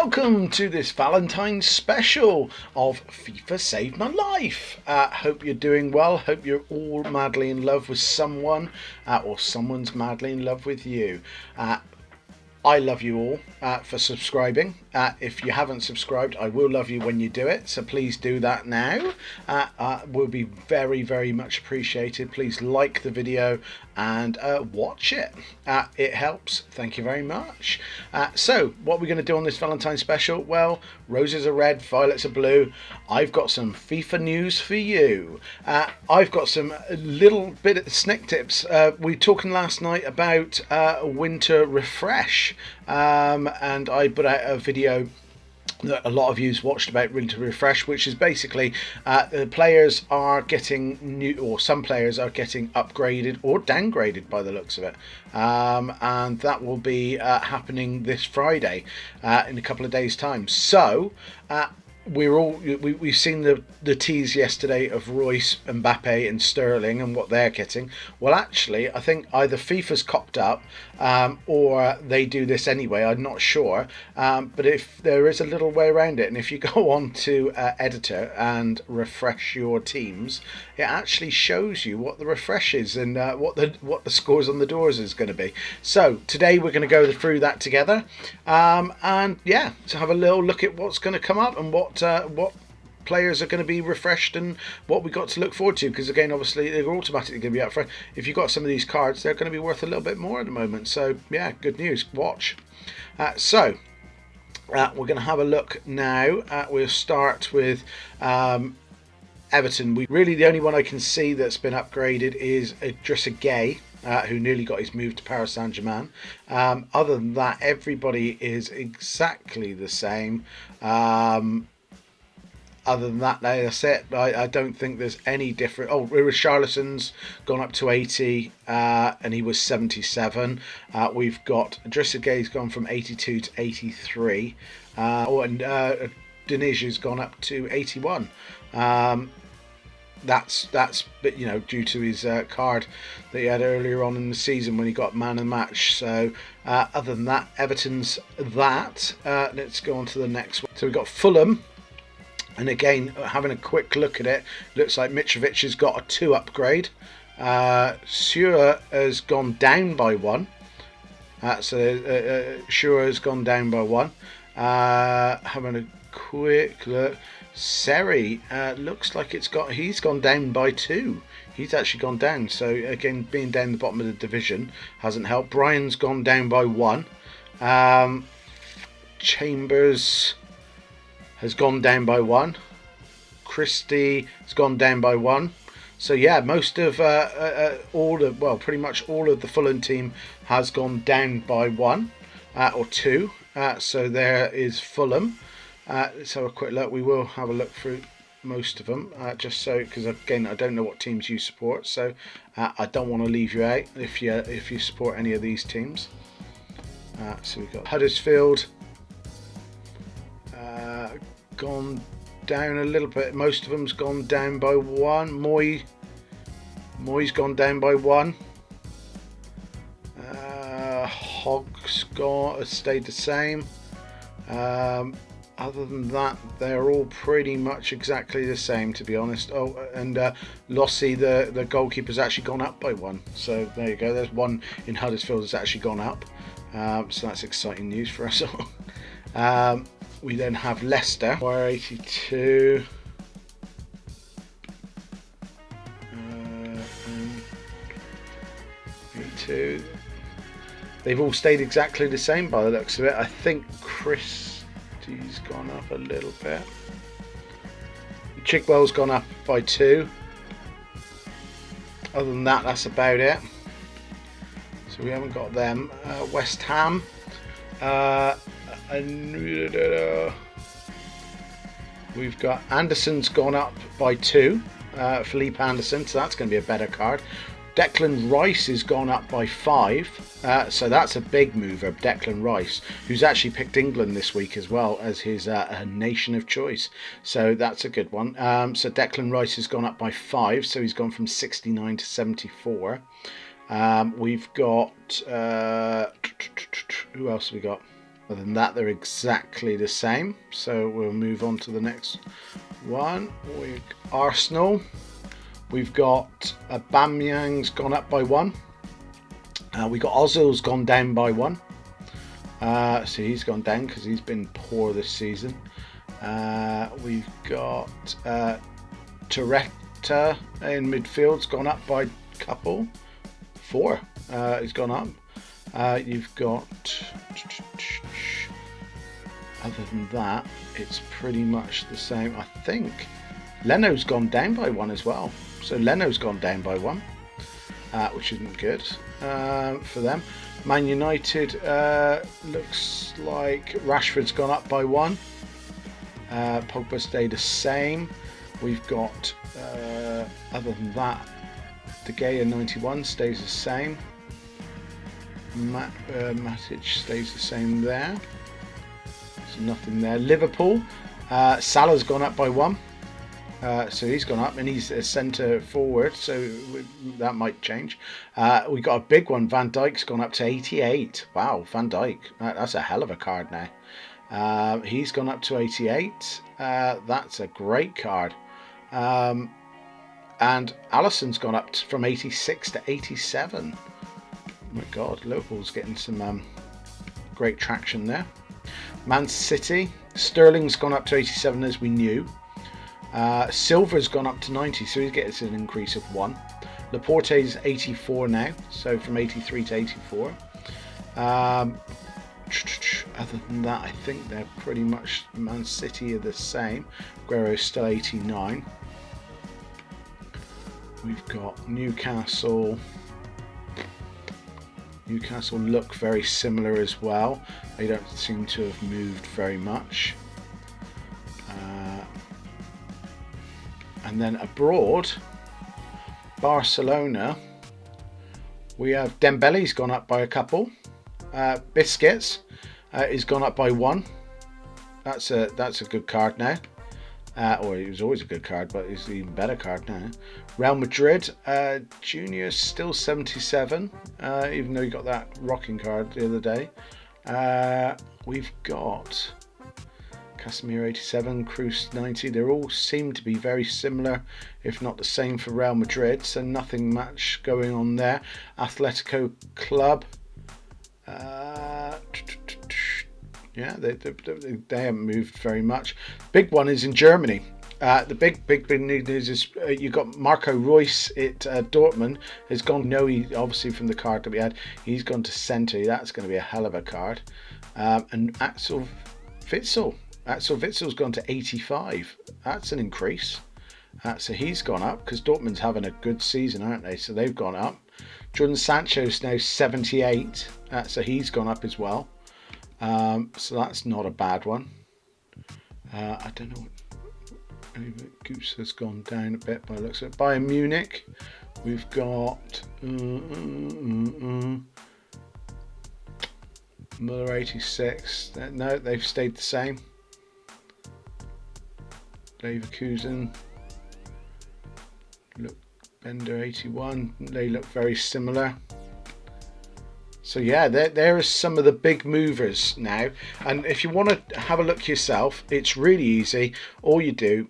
Welcome to this Valentine's special of FIFA Saved My Life. Hope you're doing well. Hope you're all madly in love with someone or someone's madly in love with you. I love you all for subscribing. If you haven't subscribed, I will love you when you do it. So please do that now. Will be very, very much appreciated. Please like the video and watch it. It helps. Thank you very much. So what we're going to do on this Valentine's special? Well, roses are red, violets are blue. I've got some FIFA news for you. I've got some little bit of snack tips. We were talking last night about winter refresh, and I put out a video that a lot of you watched about winter refresh, which is basically the players are getting new, or some players are getting upgraded or downgraded by the looks of it, and that will be happening this Friday in a couple of days time. So we've seen the tease yesterday of REUS, MBAPPE and Sterling and what they're getting. Well, actually, I think either FIFA's cocked up or they do this anyway. I'm not sure, but if there is a little way around it, and if you go on to editor and refresh your teams, it actually shows you what the refresh is and what the scores on the doors is going to be. So today we're going to go through that together, and yeah, to have a little look at what's going to come up and what players are going to be refreshed and what we got to look forward to, because again, obviously they're automatically going to be up front. If you've got some of these cards, they're going to be worth a little bit more at the moment, so yeah, good news. Watch. We're going to have a look now. We'll start with Everton. Really the only one I can see that's been upgraded is Idrissa Gueye, who nearly got his move to Paris Saint-Germain. Other than that, everybody is exactly the same. Other than that, that's it. I don't think there's any different. Oh, Richarlison's gone up to 80, and he was 77. We've got Idrissa Gueye's gone from 82 to 83. And Diniz's gone up to 81. That's but you know, due to his card that he had earlier on in the season when he got man of the match. So other than that, Everton's that. Let's go on to the next one. So we've got Fulham. And again, having a quick look at it, looks like Mitrovic has got a 2 upgrade. Sure has gone down by 1. Sure has gone down by 1. Having a quick look, Seri looks like he's gone down by 2. He's actually gone down. So again, being down the bottom of the division hasn't helped. Brian's gone down by 1. Chambers has gone down by 1. Christie has gone down by 1. So yeah, most of pretty much all of the Fulham team has gone down by 1 or 2. So there is Fulham. Let's have a quick look. We will have a look through most of them, just so, because again, I don't know what teams you support, so I don't want to leave you out if you support any of these teams. So we've got Huddersfield. Gone down a little bit. Most of them's gone down by 1. Moy's gone down by 1. Hogg's stayed the same. Other than that, they're all pretty much exactly the same, to be honest. Oh, and Lossie, the goalkeeper's actually gone up by 1. So there you go. There's one in Huddersfield that's actually gone up. So that's exciting news for us all. We then have Leicester, 82. And 82. They've all stayed exactly the same by the looks of it. I think Christie's gone up a little bit. Chigwell's gone up by 2. Other than that, that's about it. So we haven't got them. West Ham. We've got Anderson's gone up by 2. Philippe Anderson, so that's going to be a better card. Declan Rice has gone up by 5. So that's a big mover, Declan Rice, who's actually picked England this week as well as his nation of choice. So that's a good one. So Declan Rice has gone up by 5. So he's gone from 69 to 74. We've got who else have we got? Other than that, they're exactly the same. So we'll move on to the next one. Arsenal. We've got Aubameyang's gone up by 1. We got Ozil's gone down by 1. So he's gone down because he's been poor this season. We've got Toretta in midfield's gone up by a couple. 4. He's gone up. You've got, other than that, it's pretty much the same. I think Leno's gone down by 1 as well. So Leno's gone down by 1, which isn't good for them. Man United, looks like Rashford's gone up by 1. Pogba stayed the same. We've got, other than that, De Gea 91 stays the same. Matic stays the same there. So nothing there. Liverpool, Salah's gone up by 1. So he's gone up, and he's a centre forward, so that might change. We got a big one. Van Dijk's gone up to 88. Wow, Van Dijk, that's a hell of a card now. He's gone up to 88. That's a great card. And Alisson's gone up from 86 to 87. Oh my God, Liverpool's getting some great traction there. Man City, Sterling's gone up to 87 as we knew. Silva's gone up to 90, so he gets an increase of 1. Laporte's 84 now, so from 83 to 84. Other than that, I think they're pretty much, Man City are the same. Aguero's still 89. We've got Newcastle. Newcastle look very similar as well. They don't seem to have moved very much. And then abroad, Barcelona, we have Dembele's gone up by a couple. Biscuits is gone up by 1. That's a good card now. Or it was always a good card, but it's an even better card now. Real Madrid, Junior's still 77, even though he got that rocking card the other day. We've got Casemiro 87, Cruz 90. They all seem to be very similar, if not the same for Real Madrid, so nothing much going on there. Atletico Club, yeah, they haven't moved very much. Big one is in Germany. The big news is you got Marco Reus at Dortmund has gone. No, he obviously from the card that we had, he's gone to centre. That's going to be a hell of a card. And Axel Witzel's gone to 85. That's an increase. So he's gone up because Dortmund's having a good season, aren't they? So they've gone up. Jordan Sancho's now 78. So he's gone up as well. So that's not a bad one. I don't know. Goose has gone down a bit by the looks of it. Bayern Munich, we've got Muller 86. No, they've stayed the same. Leverkusen, look, Bender 81. They look very similar. So yeah, there are some of the big movers now. And if you want to have a look yourself, it's really easy. All you do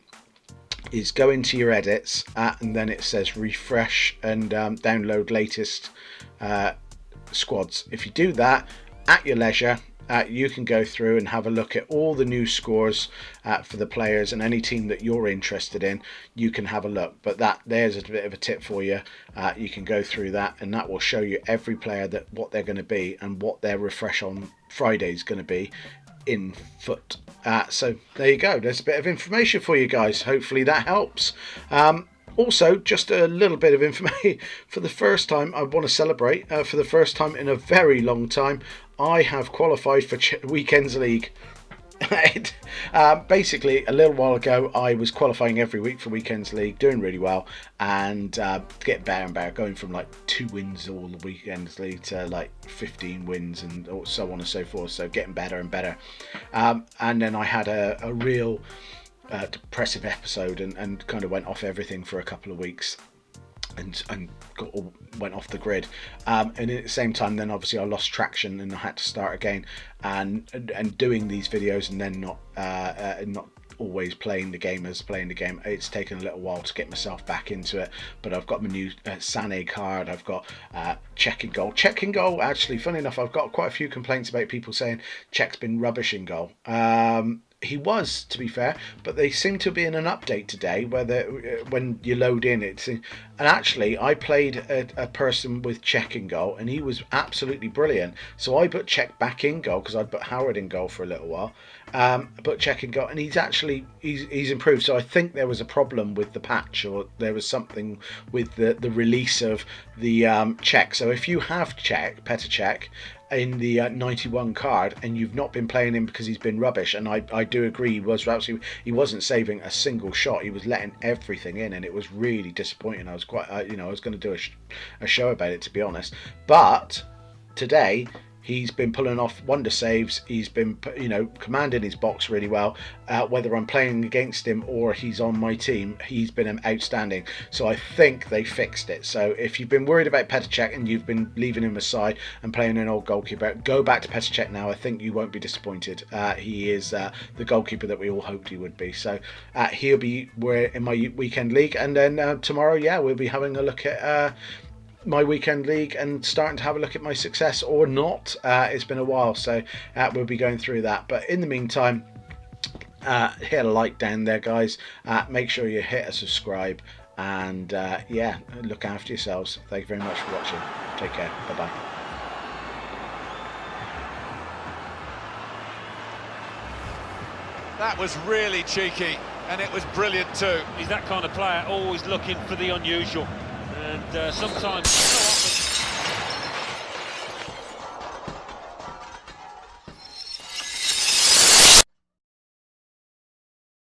is go into your edits and then it says refresh and download latest squads. If you do that at your leisure, you can go through and have a look at all the new scores for the players, and any team that you're interested in, you can have a look. But there's a bit of a tip for you. You can go through that, and that will show you every player, that what they're going to be and what their refresh on Friday is going to be in foot. So there you go. There's a bit of information for you guys. Hopefully that helps. Also, just a little bit of information. For the first time, I want to celebrate. For the first time in a very long time, I have qualified for Weekends League. Basically, a little while ago, I was qualifying every week for Weekends League, doing really well, and getting better and better, going from like 2 wins all the Weekends League to like 15 wins and so on and so forth. So getting better and better. And then I had a real depressive episode and kind of went off everything for a couple of weeks. and went off the grid, and at the same time then obviously I lost traction and I had to start again, and doing these videos and then not always playing the game as playing the game. It's taken a little while to get myself back into it, but I've got my new Sané card. I've got Czech in goal. Actually, funny enough, I've got quite a few complaints about people saying Czech's been rubbish in goal. He was, to be fair, but they seem to be in an update today where when you load in it, and actually I played a person with Czech in goal and he was absolutely brilliant, so I put Czech back in goal because I'd put Howard in goal for a little while, put Czech in goal, and he's improved. So I think there was a problem with the patch, or there was something with the release of the Czech. So if you have Petr Cech in the 91 card and you've not been playing him because he's been rubbish, and I do agree, he wasn't saving a single shot, he was letting everything in, and it was really disappointing. I was quite I was going to do a show about it, to be honest, but today he's been pulling off wonder saves. He's been, commanding his box really well. Whether I'm playing against him or he's on my team, he's been outstanding. So I think they fixed it. So if you've been worried about Petr Cech and you've been leaving him aside and playing an old goalkeeper, go back to Petr Cech now. I think you won't be disappointed. He is the goalkeeper that we all hoped he would be. So he'll be in my weekend league, and then tomorrow, we'll be having a look at my weekend league and starting to have a look at my success or not. It's been a while, so we'll be going through that. But in the meantime, hit a like down there, guys. Make sure you hit a subscribe, and look after yourselves. Thank you very much for watching. Take care. Bye bye. That was really cheeky, and it was brilliant too. He's that kind of player, always looking for the unusual. And sometimes